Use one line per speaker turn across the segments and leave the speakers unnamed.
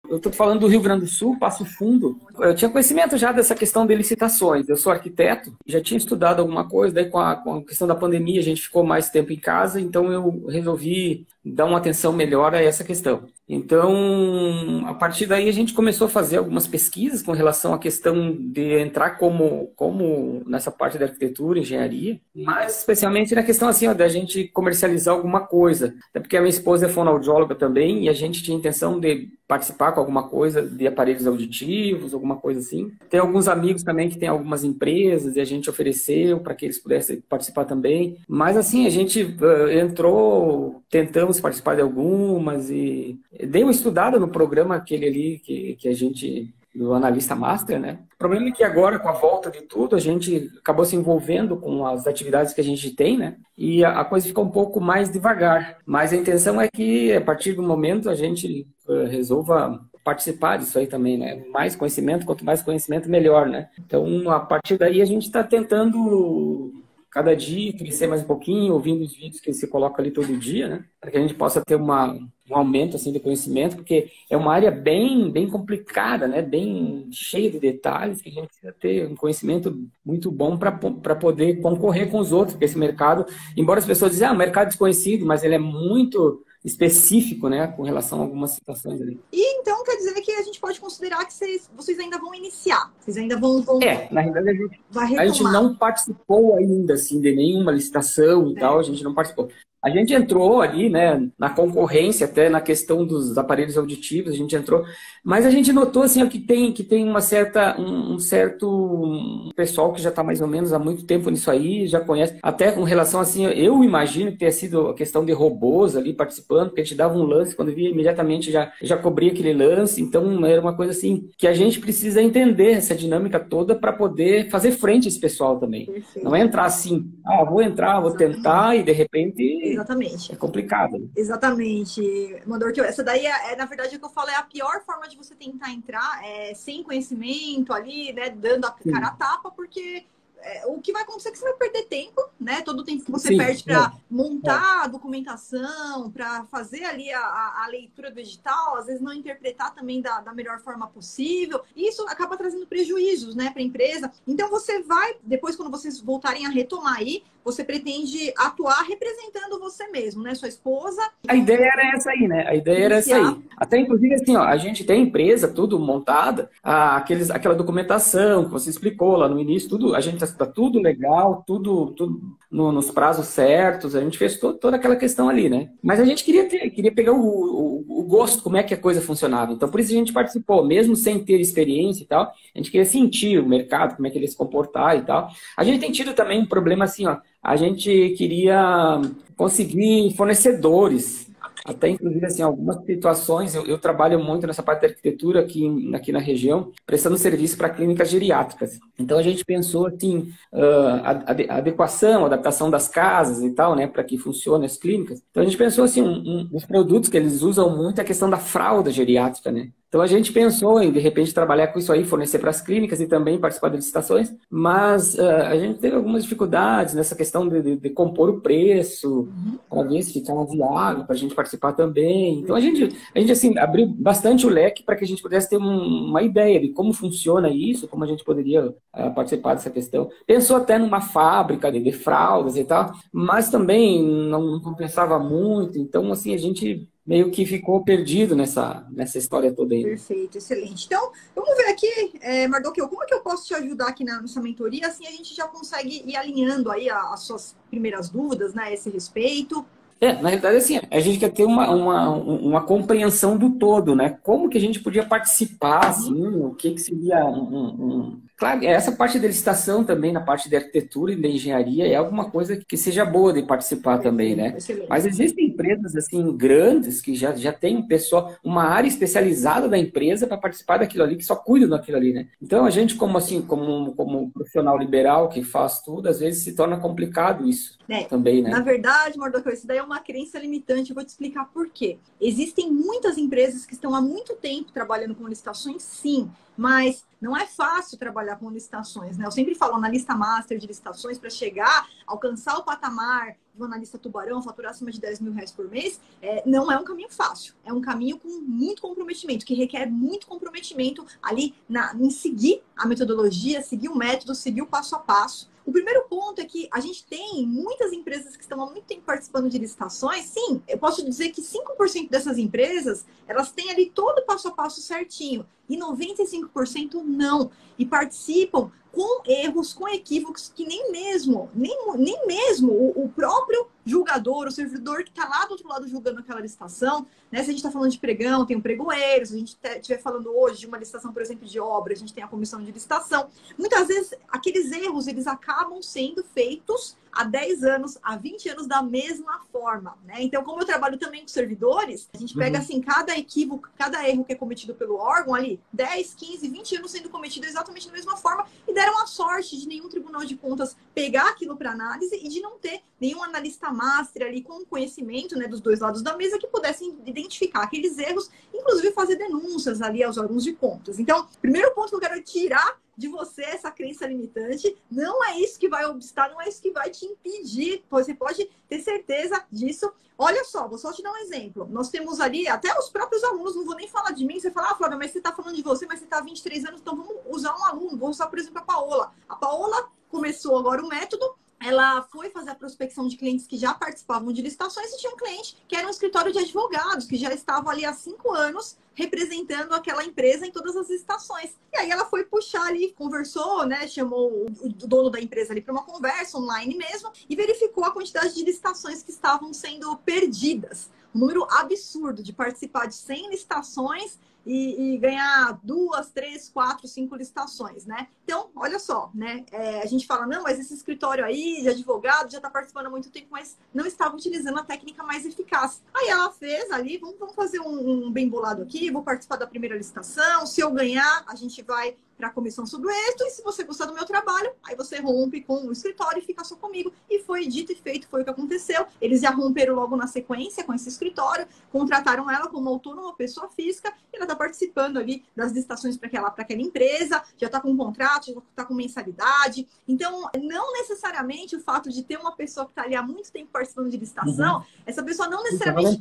Eu estou falando do Rio Grande do Sul, Passo Fundo. Eu tinha conhecimento já dessa questão de licitações. Eu sou arquiteto, já tinha estudado alguma coisa, daí com a questão da pandemia a gente ficou mais tempo em casa, então eu resolvi dar uma atenção melhor a essa questão. Então, a partir daí a gente começou a fazer algumas pesquisas com relação à questão de entrar como nessa parte da arquitetura, engenharia, mas especialmente na questão assim, ó, da gente comercializar alguma coisa. Até porque a minha esposa é fonoaudióloga também e a gente tinha intenção de participar com alguma coisa de aparelhos auditivos, alguma coisa assim. Tem alguns amigos também que têm algumas empresas e a gente ofereceu para que eles pudessem participar também. Mas assim, a gente entrou, tentamos participar de algumas e dei uma estudada no programa aquele ali que a gente, do analista master, né? O problema é que agora, com a volta de tudo, a gente acabou se envolvendo com as atividades que a gente tem, né? E a coisa fica um pouco mais devagar. Mas a intenção é que, a partir do momento, a gente resolva participar disso aí também, né? Mais conhecimento, quanto mais conhecimento, melhor, né? Então, a partir daí, a gente está tentando cada dia crescer mais um pouquinho, ouvindo os vídeos que se coloca ali todo dia, né? Para que a gente possa ter um aumento assim de conhecimento, porque é uma área bem complicada, né? Bem cheia de detalhes, que a gente precisa ter um conhecimento muito bom para poder concorrer com os outros, porque esse mercado, embora as pessoas dizem, o mercado é desconhecido, mas ele é muito específico, né, com relação a algumas situações ali.
E então quer dizer que a gente pode considerar que vocês ainda vão iniciar, vocês ainda vão
na realidade a gente não participou ainda assim de nenhuma licitação e tal, a gente não participou. A gente entrou ali, né, na concorrência, até na questão dos aparelhos auditivos, a gente entrou, mas a gente notou assim que tem um certo pessoal que já está mais ou menos há muito tempo nisso aí, já conhece, até com relação assim, eu imagino que tenha sido a questão de robôs ali participando, porque a gente dava um lance, quando via imediatamente já cobria aquele lance, então era uma coisa assim, que a gente precisa entender essa dinâmica toda para poder fazer frente a esse pessoal também. Perfeito. Não é entrar assim, vou entrar, vou tentar e de repente...
Exatamente.
É complicado.
Exatamente. Mandorquio, essa daí na verdade, o que eu falo é a pior forma de você tentar entrar, sem conhecimento ali, né, dando a cara a tapa, porque o que vai acontecer é que você vai perder tempo, né? Todo o tempo que você perde para montar a documentação, para fazer ali a leitura do edital, às vezes não interpretar também da melhor forma possível. E isso acaba trazendo prejuízos, né, para a empresa. Então você vai, depois quando vocês voltarem a retomar aí, você pretende atuar representando você mesmo, né? Sua esposa.
A ideia era essa aí, né? A ideia era essa aí. Até, inclusive, assim, a gente tem empresa, tudo montada, aquela documentação que você explicou lá no início, tudo, a gente está tudo legal, tudo nos prazos certos, a gente fez toda aquela questão ali, né? Mas a gente queria pegar o gosto, como é que a coisa funcionava. Então, por isso a gente participou, mesmo sem ter experiência e tal, a gente queria sentir o mercado, como é que ele ia se comportar e tal. A gente tem tido também um problema assim, a gente queria conseguir fornecedores, até inclusive assim, algumas situações, eu trabalho muito nessa parte da arquitetura aqui na região, prestando serviço para clínicas geriátricas. Então a gente pensou assim, a adequação, a adaptação das casas e tal, né, para que funcione as clínicas. Então a gente pensou assim, os produtos que eles usam muito é a questão da fralda geriátrica, né? Então a gente pensou em, de repente, trabalhar com isso aí, fornecer para as clínicas e também participar de licitações, mas a gente teve algumas dificuldades nessa questão de compor o preço, para ver se ficava viável, para a gente participar também. Então a gente assim, abriu bastante o leque para que a gente pudesse ter uma ideia de como funciona isso, como a gente poderia participar dessa questão. Pensou até numa fábrica de fraldas e tal, mas também não compensava muito, então assim, a gente meio que ficou perdido nessa história toda aí.
Perfeito, excelente. Então, vamos ver aqui, Mardoqueu, como é que eu posso te ajudar aqui na nossa mentoria? Assim a gente já consegue ir alinhando aí as suas primeiras dúvidas, né, a esse respeito.
Na realidade, assim, a gente quer ter uma compreensão do todo, né? Como que a gente podia participar, assim, o que seria Claro, essa parte da licitação também, na parte de arquitetura e da engenharia, é alguma coisa que seja boa de participar também, né?
Excelente.
Mas existem empresas, assim, grandes, que já tem um pessoal, uma área especializada da empresa para participar daquilo ali, que só cuida daquilo ali, né? Então, a gente, como profissional liberal que faz tudo, às vezes se torna complicado isso também, né?
Na verdade, Mardoqueu, isso daí é uma crença limitante, eu vou te explicar por quê. Existem muitas empresas que estão há muito tempo trabalhando com licitações, sim, mas não é fácil trabalhar com licitações, né? Eu sempre falo, analista master de licitações, para chegar, alcançar o patamar do analista tubarão, faturar acima de 10 mil reais por mês, não é um caminho fácil. É um caminho com muito comprometimento, que requer muito comprometimento ali em seguir a metodologia, seguir o método, seguir o passo a passo. O primeiro ponto é que a gente tem muitas empresas que estão há muito tempo participando de licitações. Sim, eu posso dizer que 5% dessas empresas, elas têm ali todo o passo a passo certinho. E 95% não. E participam com erros, com equívocos que nem mesmo o próprio julgador, o servidor que está lá do outro lado julgando aquela licitação, né? Se a gente está falando de pregão, tem um pregoeiro. Se a gente estiver falando hoje de uma licitação, por exemplo, de obra, a gente tem a comissão de licitação. Muitas vezes, aqueles erros, eles acabam sendo feitos há 10 anos, há 20 anos da mesma forma, né? Então, como eu trabalho também com servidores, a gente pega, assim, cada equívoco, cada erro que é cometido pelo órgão ali, 10, 15, 20 anos sendo cometido exatamente da mesma forma, e deram a sorte de nenhum tribunal de contas pegar aquilo para análise e de não ter nenhum analista master ali com conhecimento, né, dos dois lados da mesa que pudessem identificar aqueles erros, inclusive fazer denúncias ali aos órgãos de contas. Então, primeiro ponto que eu quero tirar de você essa crença limitante, não é isso que vai obstar, não é isso que vai te impedir, você pode ter certeza disso. Olha só, vou só te dar um exemplo. Nós temos ali, até os próprios alunos, não vou nem falar de mim, você fala, Flávia, mas você está falando de você, mas você está há 23 anos, então vamos usar um aluno, vou usar, por exemplo, a Paola. A Paola começou agora o método, ela foi fazer a prospecção de clientes que já participavam de licitações e tinha um cliente que era um escritório de advogados, que já estava ali há 5 anos representando aquela empresa em todas as licitações. E aí ela foi puxar ali, conversou, né, chamou o dono da empresa ali para uma conversa online mesmo e verificou a quantidade de licitações que estavam sendo perdidas. Um número absurdo de participar de 100 licitações e ganhar 2, 3, 4, 5 licitações, né? Então, olha só, né? A gente fala, não, mas esse escritório aí de advogado já está participando há muito tempo, mas não estava utilizando a técnica mais eficaz. Aí ela fez ali, vamos fazer um bem bolado aqui, vou participar da primeira licitação, se eu ganhar, a gente vai para a comissão sobre o êxito, e se você gostar do meu trabalho, aí você rompe com o escritório e fica só comigo. E foi dito e feito, foi o que aconteceu. Eles já romperam logo na sequência com esse escritório, contrataram ela como autônoma, pessoa física, e ela está participando ali das licitações para aquela empresa, já está com contrato, já está com mensalidade. Então, não necessariamente o fato de ter uma pessoa que está ali há muito tempo participando de licitação, essa pessoa não necessariamente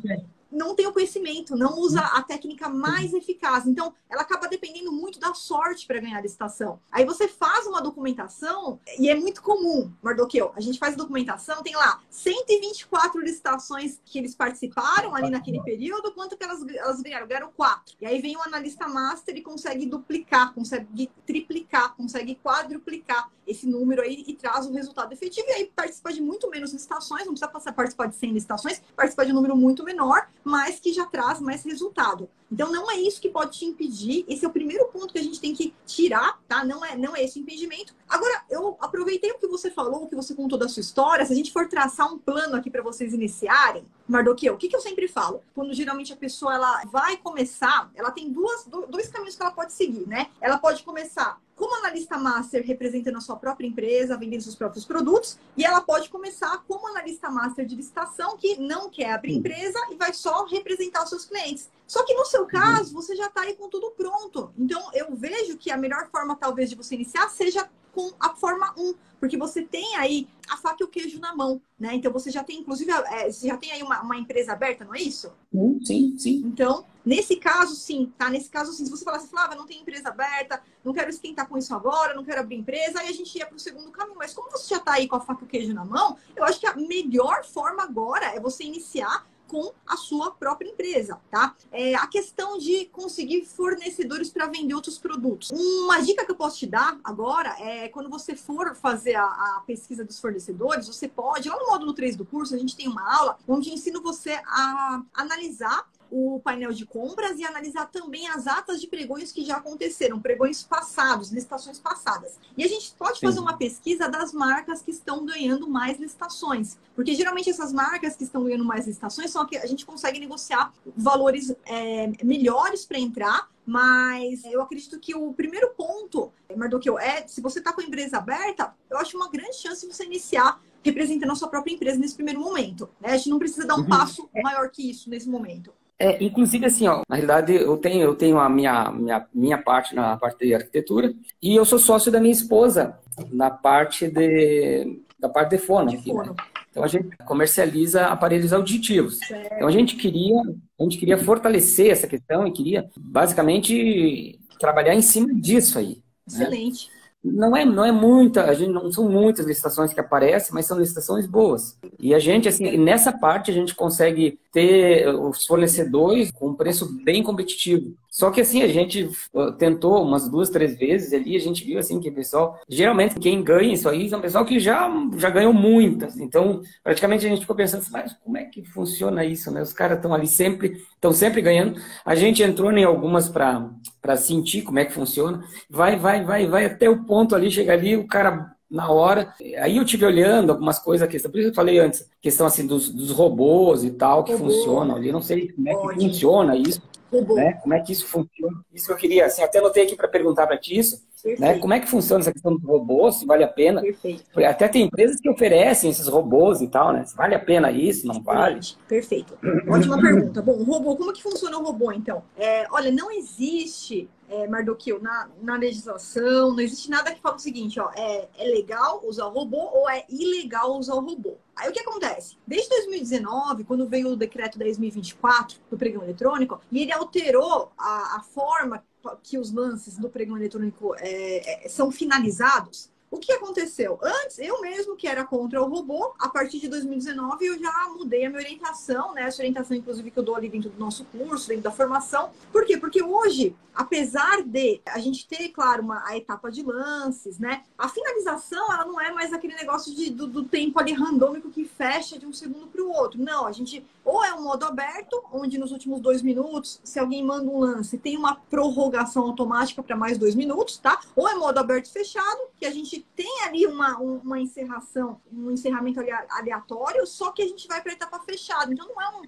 não tem o conhecimento, não usa a técnica mais eficaz. Então, ela acaba dependendo muito da sorte para ganhar a licitação. Aí você faz uma documentação, e é muito comum, Mardoqueu, a gente faz a documentação, tem lá 124 licitações que eles participaram ali naquele período, quanto que elas ganharam? Ganharam 4. E aí vem o analista master e consegue duplicar, consegue triplicar, consegue quadruplicar esse número aí e traz o resultado efetivo. E aí participa de muito menos licitações, não precisa participar de 100 licitações, participa de um número muito menor, mas que já traz mais resultado. Então, não é isso que pode te impedir. Esse é o primeiro ponto que a gente tem que tirar, tá? Não é esse o impedimento. Agora, eu aproveitei o que você falou, o que você contou da sua história. Se a gente for traçar um plano aqui para vocês iniciarem, Mardoqueu, o que eu sempre falo? Quando geralmente a pessoa ela vai começar, ela tem dois caminhos que ela pode seguir, né? Ela pode começar como analista master representando a sua própria empresa, vendendo seus próprios produtos, e ela pode começar como analista master de licitação, que não quer abrir empresa e vai só representar os seus clientes. Só que no seu caso, você já está aí com tudo pronto. Então, eu vejo que a melhor forma, talvez, de você iniciar seja com a forma 1, porque você tem aí a faca e o queijo na mão, né? Então, você já tem, inclusive, você já tem aí uma empresa aberta, não é isso?
Sim, sim.
Então, nesse caso, sim, tá? Nesse caso, sim, se você falar assim, Flávia, não tem empresa aberta, não quero esquentar com isso agora, não quero abrir empresa, aí a gente ia para o segundo caminho. Mas como você já está aí com a faca e o queijo na mão, eu acho que a melhor forma agora é você iniciar com a sua própria empresa, tá? A questão de conseguir fornecedores para vender outros produtos. Uma dica que eu posso te dar agora é quando você for fazer a pesquisa dos fornecedores, você pode, lá no módulo 3 do curso, a gente tem uma aula onde ensino você a analisar o painel de compras e analisar também as atas de pregões que já aconteceram, pregões passados, licitações passadas. E a gente pode fazer uma pesquisa das marcas que estão ganhando mais licitações, porque geralmente essas marcas que estão ganhando mais licitações são que a gente consegue negociar valores melhores para entrar, mas eu acredito que o primeiro ponto, Mardoqueu, se você está com a empresa aberta, eu acho uma grande chance de você iniciar representando a sua própria empresa nesse primeiro momento, né? A gente não precisa dar um passo maior que isso nesse momento.
Inclusive, assim, ó, na realidade, eu tenho a minha parte na parte de arquitetura e eu sou sócio da minha esposa na parte da parte de fono.
De fono.
Né? Então, a gente comercializa aparelhos auditivos.
Certo.
Então, a gente queria fortalecer essa questão e queria, basicamente, trabalhar em cima disso aí.
Excelente.
Né? Não é muita, não são muitas licitações que aparecem, mas são licitações boas. E a gente, assim, nessa parte, a gente consegue ter os fornecedores com um preço bem competitivo. Só que, assim, a gente tentou umas 2, 3 vezes ali, a gente viu, assim, que o pessoal, geralmente, quem ganha isso aí é um pessoal que já ganhou muitas. Então, praticamente, a gente ficou pensando, mas como é que funciona isso, né? Os caras estão ali estão sempre ganhando. A gente entrou em algumas para sentir como é que funciona. Vai até o ponto ali, chega ali, o cara na hora. Aí eu tive olhando algumas coisas, por isso que eu falei antes, questão assim dos robôs e tal, que funcionam ali. Eu não sei como é que funciona isso, né? Como é que isso funciona. Isso que eu queria, assim, até anotei aqui para perguntar para ti isso, né? Como é que funciona essa questão dos robôs, se vale a pena.
Perfeito.
Até tem empresas que oferecem esses robôs e tal, né? Se vale a pena isso, não vale?
Perfeito. Ótima pergunta. Bom, o robô, como que funciona o robô, então? Olha, não existe, Mardoqueu, na legislação, não existe nada que fale o seguinte, ó, é legal usar o robô ou é ilegal usar o robô. Aí o que acontece? Desde 2019, quando veio o decreto 10.024 do pregão eletrônico, e ele alterou a forma que os lances do pregão eletrônico são finalizados. O que aconteceu? Antes, eu mesmo que era contra o robô, a partir de 2019 eu já mudei a minha orientação, né? Essa orientação, inclusive, que eu dou ali dentro do nosso curso, dentro da formação. Por quê? Porque hoje, apesar de a gente ter, claro, a etapa de lances, né? A finalização, ela não é mais aquele negócio do tempo ali randômico que fecha de um segundo para o outro. Não, a gente ou é um modo aberto, onde nos últimos 2 minutos, se alguém manda um lance, tem uma prorrogação automática para mais 2 minutos, tá? Ou é modo aberto e fechado, que a gente tem ali uma encerração, um encerramento aleatório, só que a gente vai para a etapa fechada. Então não é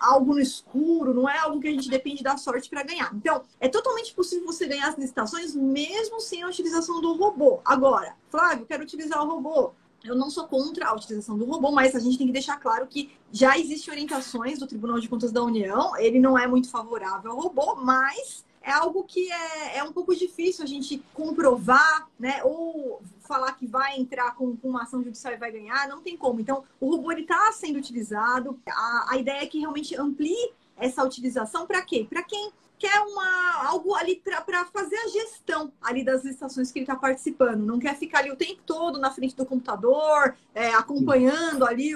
algo no escuro, não é algo que a gente depende da sorte para ganhar. Então, é totalmente possível você ganhar as licitações mesmo sem a utilização do robô. Agora, Flávio, quero utilizar o robô. Eu não sou contra a utilização do robô, mas a gente tem que deixar claro que já existem orientações do Tribunal de Contas da União, ele não é muito favorável ao robô, mas é algo que é um pouco difícil a gente comprovar, né? Ou falar que vai entrar com uma ação judicial e vai ganhar, não tem como. Então, o robô está sendo utilizado. A ideia é que realmente amplie essa utilização para quê? Para quem quer algo ali para fazer a gestão ali das licitações que ele está participando. Não quer ficar ali o tempo todo na frente do computador, acompanhando ali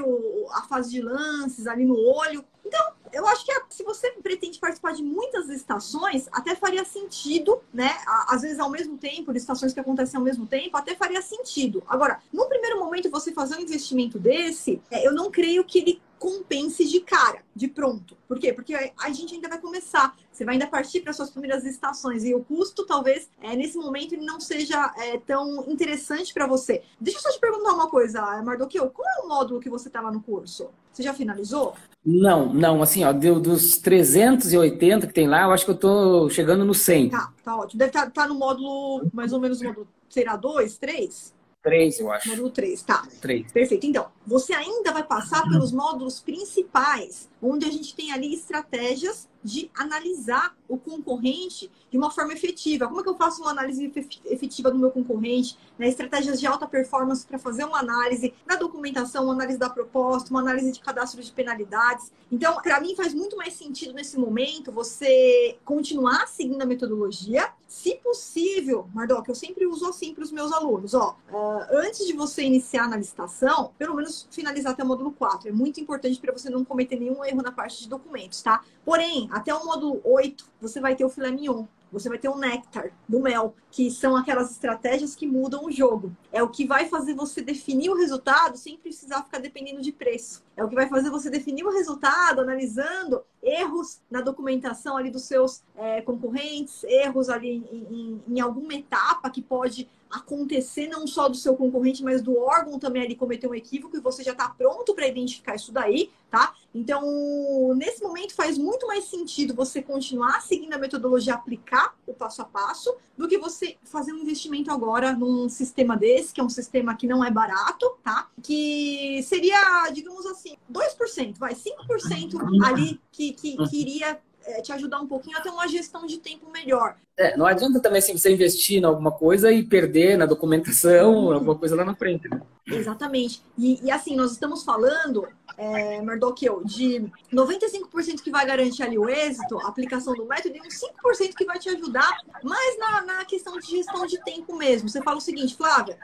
a fase de lances, ali no olho. Então, eu acho que se você pretende participar de muitas licitações, até faria sentido, né? Às vezes ao mesmo tempo, licitações que acontecem ao mesmo tempo, até faria sentido. Agora, no primeiro momento, você fazer um investimento desse, eu não creio que ele compense de cara, de pronto. Por quê? Porque a gente ainda vai começar. Você vai ainda partir para suas primeiras licitações e o custo, talvez, nesse momento, ele não seja tão interessante para você. Deixa eu só te perguntar uma coisa, Mardoqueu. Qual é o módulo que você estava no curso? Você já finalizou?
Não, assim, ó, dos 380 que tem lá, eu acho que eu tô chegando no 100.
Tá ótimo. Deve estar no módulo, mais ou menos, módulo, será 2, 3?
3, eu acho.
Módulo 3, tá.
3.
Perfeito. Então, você ainda vai passar pelos módulos principais, onde a gente tem ali estratégias de analisar o concorrente de uma forma efetiva. Como é que eu faço uma análise efetiva do meu concorrente? Né? Estratégias de alta performance para fazer uma análise da documentação, uma análise da proposta, uma análise de cadastro de penalidades. Então, para mim, faz muito mais sentido nesse momento você continuar seguindo a metodologia. Se possível, Mardoc, eu sempre uso assim para os meus alunos. Antes de você iniciar na licitação, pelo menos finalizar até o módulo 4. É muito importante para você não cometer nenhum erro na parte de documentos, tá? Porém, até o módulo 8, você vai ter o filé mignon. Você vai ter o néctar do mel, que são aquelas estratégias que mudam o jogo. É o que vai fazer você definir o resultado sem precisar ficar dependendo de preço. É o que vai fazer você definir o resultado analisando erros na documentação ali dos seus concorrentes, erros ali em alguma etapa que pode acontecer não só do seu concorrente, mas do órgão também ali cometer um equívoco e você já está pronto para identificar isso daí, tá? Então, nesse momento faz muito mais sentido você continuar seguindo a metodologia, aplicar o passo a passo, do que você fazer um investimento agora num sistema desse, que é um sistema que não é barato, tá? Que seria, digamos assim, 2%, 5% ali que iria te ajudar um pouquinho a ter uma gestão de tempo melhor.
Não adianta também assim, você investir em alguma coisa e perder na documentação, alguma coisa lá na frente. Né?
Exatamente. E assim, nós estamos falando, Mardoqueu, de 95% que vai garantir ali o êxito, a aplicação do método, e uns 5% que vai te ajudar mais na questão de gestão de tempo mesmo. Você fala o seguinte, Flávia,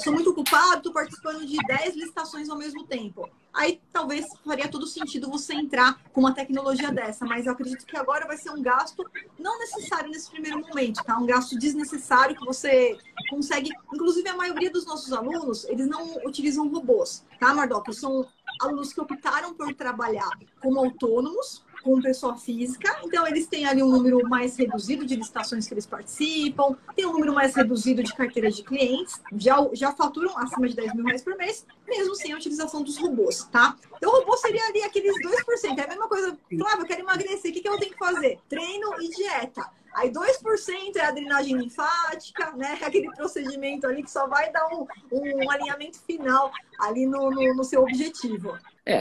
sou muito ocupado, estou participando de 10 licitações ao mesmo tempo. Aí talvez faria todo sentido você entrar com uma tecnologia dessa, mas eu acredito que agora vai ser um gasto não necessário nesse primeiro momento, tá? Um gasto desnecessário que você consegue... Inclusive, a maioria dos nossos alunos, eles não utilizam robôs, tá, Mardoc? São alunos que optaram por trabalhar como autônomos, com pessoa física, então eles têm ali um número mais reduzido de licitações que eles participam, tem um número mais reduzido de carteiras de clientes, já faturam acima de 10 mil reais por mês, mesmo sem a utilização dos robôs, tá? Então o robô seria ali aqueles 2%, é a mesma coisa, Flávio, eu quero emagrecer, o que eu tenho que fazer? Treino e dieta. Aí 2% é a drenagem linfática, né? Aquele procedimento ali que só vai dar um alinhamento final ali no seu objetivo.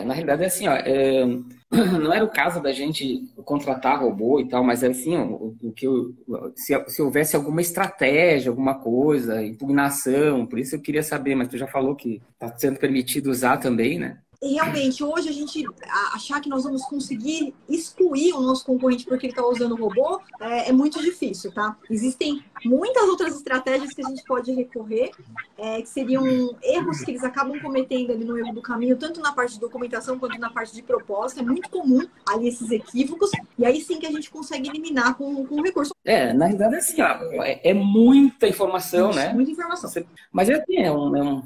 Na realidade é assim, ó, não era o caso da gente contratar robô e tal, mas é assim, se houvesse alguma estratégia, alguma coisa, impugnação, por isso eu queria saber, mas tu já falou que está sendo permitido usar também, né?
E realmente, hoje a gente achar que nós vamos conseguir excluir o nosso concorrente porque ele está usando o robô é muito difícil, tá? Existem muitas outras estratégias que a gente pode recorrer, que seriam erros que eles acabam cometendo ali no erro do caminho, tanto na parte de documentação quanto na parte de proposta. É muito comum ali esses equívocos, e aí sim que a gente consegue eliminar com recurso.
Na realidade é assim, ó, é muita informação, né?
Muita informação.
Mas é um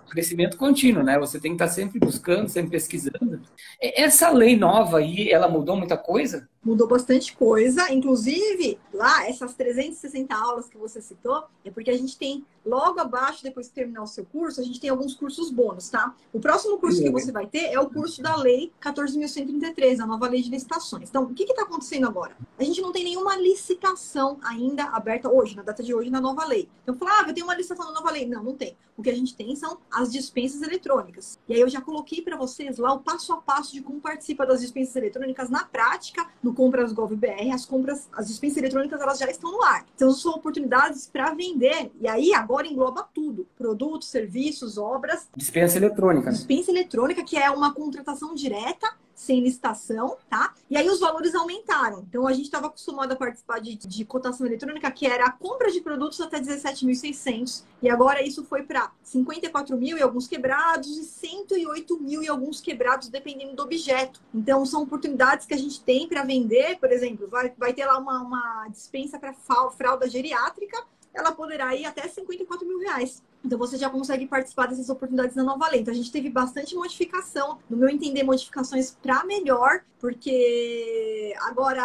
crescimento contínuo, né? Você tem que estar sempre buscando, sempre pesquisando. Essa lei nova aí, ela mudou muita coisa?
Mudou bastante coisa, inclusive lá, essas 360 aulas que você citou, é porque a gente tem logo abaixo, depois de terminar o seu curso, a gente tem alguns cursos bônus, tá? O próximo curso que você vai ter é o curso da Lei 14.133, a nova lei de licitações. Então, o que está acontecendo agora? A gente não tem nenhuma licitação ainda aberta hoje, na data de hoje, na nova lei. Então, Flávia, tem uma licitação na nova lei. Não, não tem. O que a gente tem são as dispensas eletrônicas. E aí eu já coloquei para vocês lá o passo a passo de como participa das dispensas eletrônicas na prática, no Compras Gov BR. As dispensas eletrônicas, elas já estão no ar. Então, são oportunidades para vender. E aí, agora engloba tudo. Produtos, serviços, obras.
Dispensa eletrônica.
Dispensa eletrônica, que é uma contratação direta, sem licitação, tá? E aí os valores aumentaram. Então, a gente estava acostumado a participar de cotação eletrônica, que era a compra de produtos até 17.600. E agora isso foi para 54 mil e alguns quebrados e 108 mil e alguns quebrados, dependendo do objeto. Então, são oportunidades que a gente tem para vender. Por exemplo, vai ter lá uma dispensa para fralda geriátrica, ela poderá ir até 54 mil reais. Então, você já consegue participar dessas oportunidades na nova lei. Então, a gente teve bastante modificação. No meu entender, modificações para melhor, porque agora,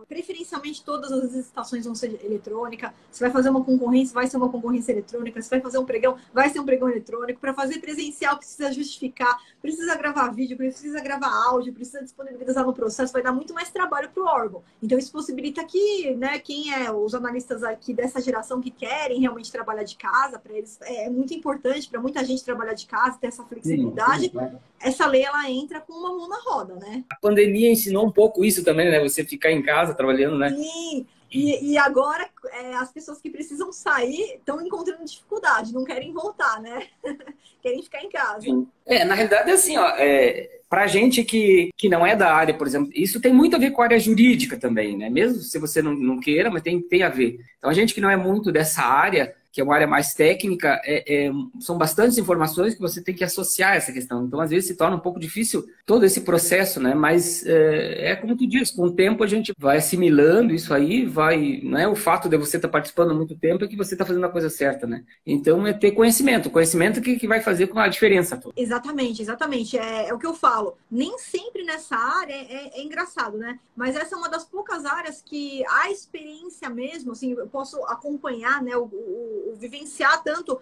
preferencialmente, todas as licitações vão ser eletrônicas. Você vai fazer uma concorrência, vai ser uma concorrência eletrônica. Você vai fazer um pregão, vai ser um pregão eletrônico. Para fazer presencial, precisa justificar, precisa gravar vídeo, precisa gravar áudio, precisa disponibilizar no processo. Vai dar muito mais trabalho para o órgão. Então, isso possibilita que, né, quem é os analistas aqui dessa geração que querem realmente trabalhar de casa, para eles é muito importante para muita gente trabalhar de casa, ter essa flexibilidade. Sim, claro. Essa lei, ela entra com uma mão na roda, né?
A pandemia ensinou um pouco isso também, né? Você ficar em casa trabalhando, né?
Sim. E agora, as pessoas que precisam sair estão encontrando dificuldade, não querem voltar, né? Querem ficar em casa.
Sim. Na realidade, é assim, ó, para gente que não é da área, por exemplo, isso tem muito a ver com a área jurídica também, né? Mesmo se você não queira, mas tem a ver. Então, a gente que não é muito dessa área, que é uma área mais técnica, são bastantes informações que você tem que associar a essa questão. Então, às vezes, se torna um pouco difícil todo esse processo, né? Mas como tu diz, com o tempo a gente vai assimilando isso aí, não é o fato de você estar participando há muito tempo é que você está fazendo a coisa certa, né? Então, é ter conhecimento que vai fazer com a diferença toda.
Exatamente, exatamente. É o que eu falo. Nem sempre nessa área é engraçado, né? Mas essa é uma das poucas áreas que a experiência mesmo, assim, eu posso acompanhar, né, vivenciar tanto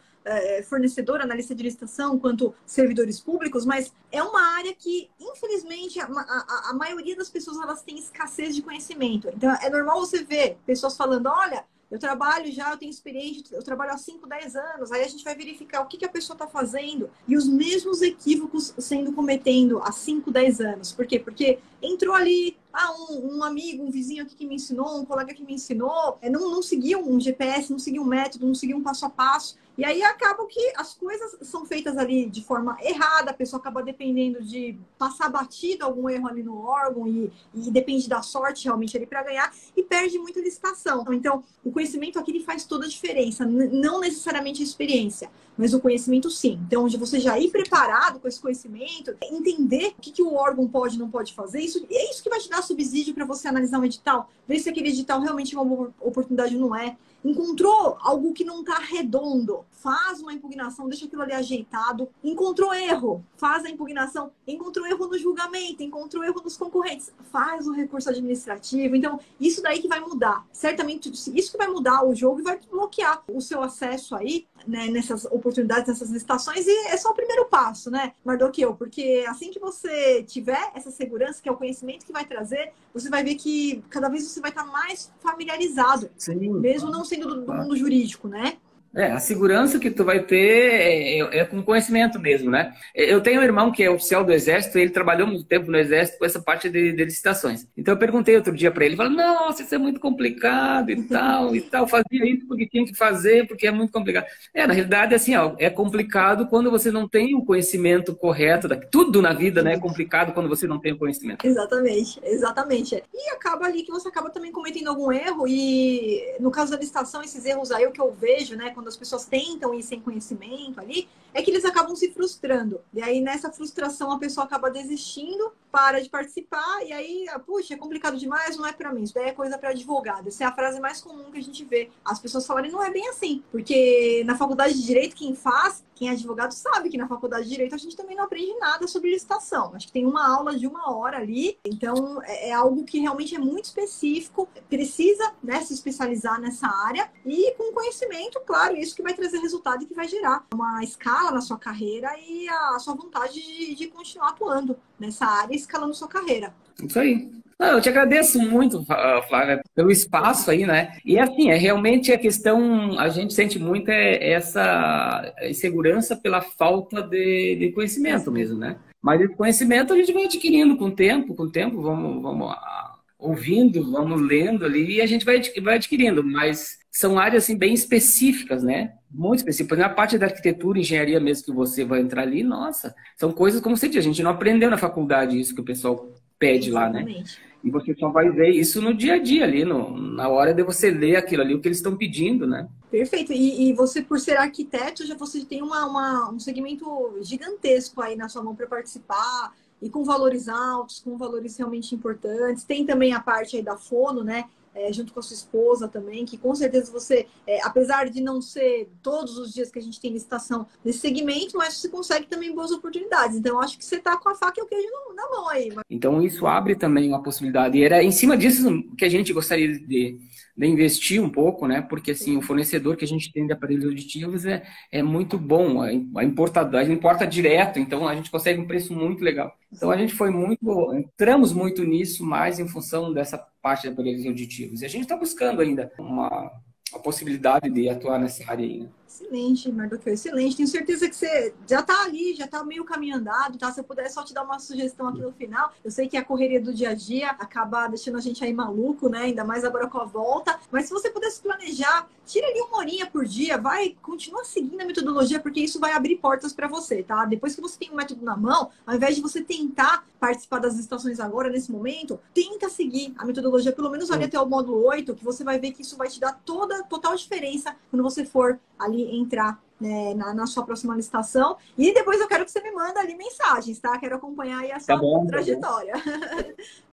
fornecedor, analista de licitação, quanto servidores públicos, mas é uma área que, infelizmente, a maioria das pessoas, elas têm escassez de conhecimento. Então, é normal você ver pessoas falando, olha, eu trabalho já, eu tenho experiência, eu trabalho há 5, 10 anos, aí a gente vai verificar o que a pessoa está fazendo e os mesmos equívocos sendo cometendo há 5, 10 anos. Por quê? Porque entrou ali, um amigo, um vizinho aqui que me ensinou, um colega que me ensinou, não seguiu um GPS, não seguiu um método, não seguiu um passo a passo. E aí acaba que as coisas são feitas ali de forma errada, a pessoa acaba dependendo de passar batido algum erro ali no órgão e depende da sorte realmente ali para ganhar e perde muita licitação. Então, o conhecimento aqui ele faz toda a diferença, não necessariamente a experiência, mas o conhecimento sim. Então, de você já ir preparado com esse conhecimento, entender o que o órgão pode e não pode fazer, é isso que vai te dar subsídio para você analisar um edital, ver se aquele edital realmente é uma boa oportunidade ou não é. Encontrou algo que não está redondo, faz uma impugnação, deixa aquilo ali ajeitado. Encontrou erro, faz a impugnação. Encontrou erro no julgamento, encontrou erro nos concorrentes, faz o recurso administrativo. Então, isso daí que vai mudar. Certamente, isso que vai mudar o jogo e vai bloquear o seu acesso aí, né, nessas oportunidades, nessas licitações. E é só o primeiro passo, né, Mardoqueu? Porque assim que você tiver essa segurança, que é o conhecimento que vai trazer, você vai ver que cada vez você vai estar mais familiarizado. Sim, mesmo não sendo do mundo jurídico, né?
A segurança que tu vai ter é com conhecimento mesmo, né? Eu tenho um irmão que é oficial do Exército, ele trabalhou muito tempo no Exército com essa parte de licitações. Então eu perguntei outro dia para ele, ele falou, nossa, isso é muito complicado e tal, fazia isso porque tinha que fazer, porque é muito complicado. Na realidade, assim, é complicado quando você não tem o conhecimento correto, tudo na vida, né, é complicado quando você não tem o conhecimento.
Exatamente, exatamente. E acaba ali que você acaba também cometendo algum erro e no caso da licitação, esses erros aí, o que eu vejo, né, quando as pessoas tentam ir sem conhecimento ali, é que eles acabam se frustrando. E aí, nessa frustração, a pessoa acaba desistindo, para de participar, e aí, puxa, é complicado demais, não é para mim, isso daí é coisa para advogado. Essa é a frase mais comum que a gente vê. As pessoas falarem, não é bem assim, porque na faculdade de Direito, quem é advogado sabe que na faculdade de Direito a gente também não aprende nada sobre licitação. Acho que tem uma aula de 1 hora ali, então é algo que realmente é muito específico, precisa, né, se especializar nessa área e com conhecimento, claro, isso que vai trazer resultado e que vai gerar uma escala na sua carreira e a sua vontade de continuar atuando nessa área e escalando sua carreira.
Isso aí. Eu te agradeço muito, Flávia, pelo espaço aí, né? E assim, realmente a questão, a gente sente muito essa insegurança pela falta de conhecimento mesmo, né? Mas esse conhecimento a gente vai adquirindo com o tempo, vamos ouvindo, vamos lendo ali e a gente vai adquirindo, mas são áreas assim, bem específicas, né? Muito específicas. Na parte da arquitetura, engenharia mesmo que você vai entrar ali, nossa, são coisas, como você diz, a gente não aprendeu na faculdade isso que o pessoal pede lá, né? E você só vai ver isso no dia a dia ali, na hora de você ler aquilo ali, o que eles estão pedindo, né?
Perfeito. E você, por ser arquiteto, você tem um segmento gigantesco aí na sua mão para participar, e com valores altos, com valores realmente importantes. Tem também a parte aí da fono, né? Junto com a sua esposa também, que com certeza você, apesar de não ser todos os dias que a gente tem licitação nesse segmento, mas você consegue também boas oportunidades. Então, eu acho que você está com a faca e o queijo na mão aí.
Então, isso abre também uma possibilidade. E era em cima disso que a gente gostaria de investir um pouco, né? Porque, assim, o fornecedor que a gente tem de aparelhos auditivos é muito bom. A gente importa direto, então a gente consegue um preço muito legal. Então, a gente entramos muito nisso, mais em função dessa parte de aparelhos auditivos. E a gente está buscando ainda uma possibilidade de atuar nessa área aí, né?
Excelente, Mardoqueu, excelente. Tenho certeza que você já está ali, já está meio caminho andado, tá? Se eu puder só te dar uma sugestão aqui no final, eu sei que a correria do dia a dia acaba deixando a gente aí maluco, né? Ainda mais agora com a volta. Mas se você pudesse planejar, tira ali 1 horinha por dia, continua seguindo a metodologia, porque isso vai abrir portas para você, tá? Depois que você tem o método na mão, ao invés de você tentar participar das licitações agora, nesse momento, tenta seguir a metodologia, pelo menos ali até o módulo 8, que você vai ver que isso vai te dar total diferença quando você for ali entrar, né, na sua próxima licitação. E depois eu quero que você me manda ali mensagens, tá? Quero acompanhar aí a sua trajetória.